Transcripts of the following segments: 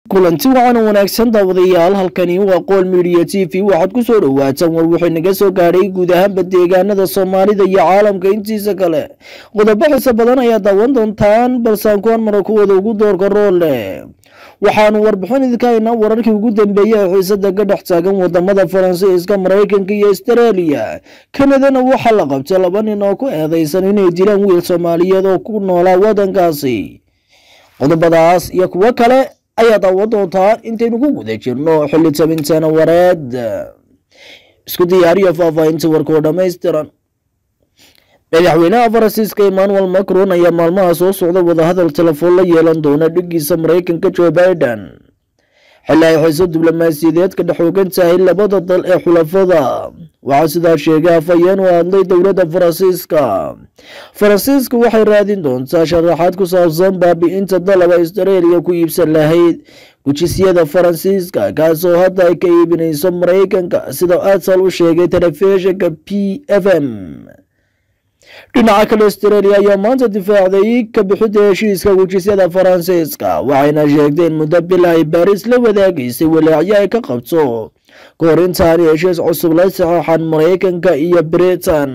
kulanti wacan wanaagsan daawadayaal halkani waa Qool Media Tv waxaad ku soo dhawaataan war wixii naga soo gaaray guud ahaan deegaanada Soomaalida iyo caalamka intiisa kale qodobo xiiso badan ayaa daawan doontaan balse kuwan markooda ugu doorka roole waxaanu warbixin idinka haynaa wararkii ugu dambeeyay ee xiisada ka dhex taagan wadamada Faransiiska, Mareykanka iyo Australia. Kanadana waxa la qabtay laba nin oo ku eedeysan inay dilaan wiil Soomaaliyeed oo ku noolaa wadankaasi. qodobadaas iyo kuwa kale ayaa daawan doontaan intaynu ku guda jirno xilli tabinteena wareed. isku diyaariyo faahfaahinta warkoo dhammaystiran. madaxweynaha Faransiiska Emmanuel Macron ayaa maalmaha soo socda wadahadal telefoon la yeelan doona dhigiisa Mareykanka Joe Biden xilli ay xiisad diblomaasiyadeed ka dhex xoogan tahay labada dal ee xulafada. waxaa sidaa sheegay afhayeen u hadlay dowladda Faransiiska waxay raadin doontaa sharaxaad ku saabsan baabi'inta dalaba Australia ku iibsan lahayd gujisyada Faransiiska kaasoo hadda ay ka iibinayso Mareykanka sida adsal u sheegay telefishinka PFM. dhinaca kale Australia ayaa maanta difaacday ka bixidda heshiiska gujisyada Faransiiska waxayna sheegteen muddo bil ay Paris la wadaagaysay walaacyo ay ka qabto kahor intaan heshiis cusub la saxeexan Mareykanka iyo Britain.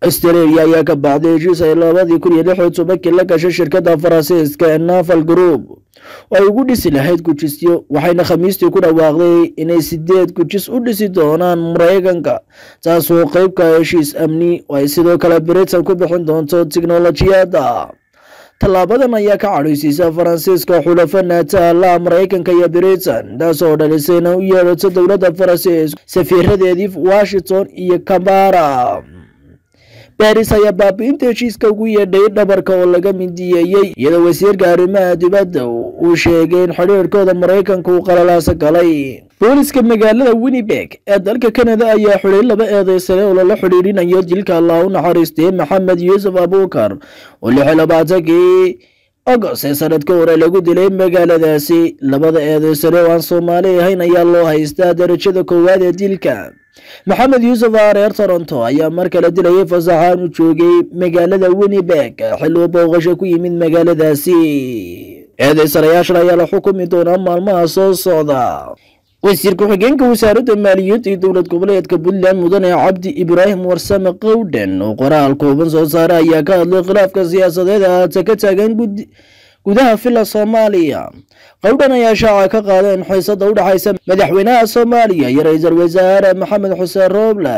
Australia ayaa ka baxday heshiis ay 2016 la gashay shirkadda Faransiiska ee Naval Group oo ay ugu dhisi lahayd gujisyo waxayna Khamiistii ku dhawaaqday inay 8 gujis u dhisi doonaan Mareykanka taasoo qayb ka ah heshiis amni oo ay sidoo kale Britain ku bixin doonto tiknoolajiyadda. tallaabadan ayaa ka cadhaysiisa Faransiiska xulafo NATO la Mareykanka iyo Britain taasoo dhalisay inay u yeerato dowladda Faransiiska safiiradeedii Washington iyo Canberra. Paris ayaa baabi'inta heshiiska ugu yeedhay dhabarka oo laga mideeyay iyadoo wasiirka arrimaha dibadda uu sheegay in xiriirkooda Mareykanka uu qalalaasa galay. booliska magaalada Winnipeg ee dalka Canada ayaa xulay laba eedeysane oo la xiriirinayo dilka Allah u naxariistay Maxamed Yuusuf Abuukar oo 26 August sanadkii hore lagu dilay magaaladaasi. labada eedeysane oo aan Soomaali ahayn ayaa loo haystaa darajada koowaad ee dilka. Maxamed Yuusuf reer Toronto ayaa mar kale dilay fasaxaan u joogay magaalada Winnipeg xilli booqasho ku yimid magaaladaasi. eedeysanayaasha ayaa la xukumi doonaa maalmaha soo socda. wasiir ku-xigeenka wasaaradda maaliyadda ee dowlad goboleedka Puntland mudane Cabdi Ibraahim Warsame Qowdhan oo qoraal kooban soo saaray ayaa ka hadlay khilaafka siyaasadeed ee ka taagan gudaha fila Soomaaliya. Qowdhan ayaa shaaca ka qaaday in xiisada u dhaxaysa madaxweynaha Soomaaliya iyo ra'iisul wasaare Maxamed Xuseen Rooble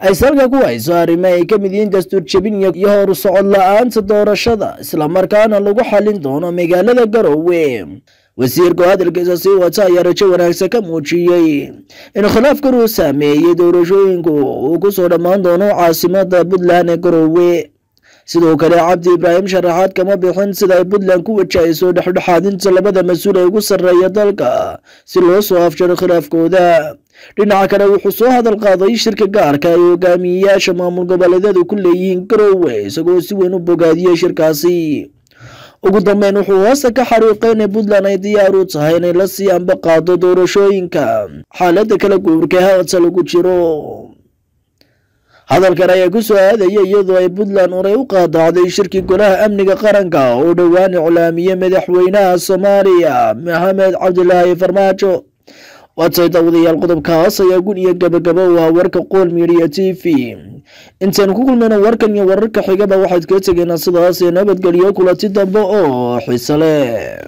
ay salka ku hayso arrimo ay ka mid yihiin dastuur jebin iyo hor socod la'aanta doorashada isla markaana lagu xalin doono magaalada Garowe. wasiirku hadalkiisa sii wata ayaa rajo wanaagsan ka muujiyay in khilaafkan uu saameeyay doorashooyinku uu ku soo dhammaan doono caasimadda Puntland ee Garowe. sidoo kale Cabdi Ibraahim sharaxaad kama bixin sida ay Puntland ku wajahayso dhexdhexaadinta labada mas'uul ee ugu sarreeya dalka si loo soo afjaro khilaafkooda. dhinaca kale wuxuu soo hadal qaaday shirka gaarka ay hogaamiyayaasha maamul goboleedyadu ku leeyihiin Garowe isagoo si weyn u bogaadiyay shirkaasi. ugu dambeyn wuxuu hoosta ka xariiqay in Puntland ay diyaar u tahay inay la sii amba qaado doorashooyinka xaaladda kala guurka hadda lagu jiro. hadalkan ayaa ku soo aadaya iyadoo ay Puntland horay u qaadacday shirkii golaha amniga qaranka oo dhowaan iclaamiyay madaxweynaha Soomaaliya Maxamed Cabdilaahi Farmaajo. waatay daawadayaal qodobkaas ayaa gun iyo gabagabo waa warka Qool Media TV. intaan ku kulmayno warkan iyo wararka xigaba waxaad ka tegaynaa sidaas nabadgelyo kulanti dambe oo xiiso leh.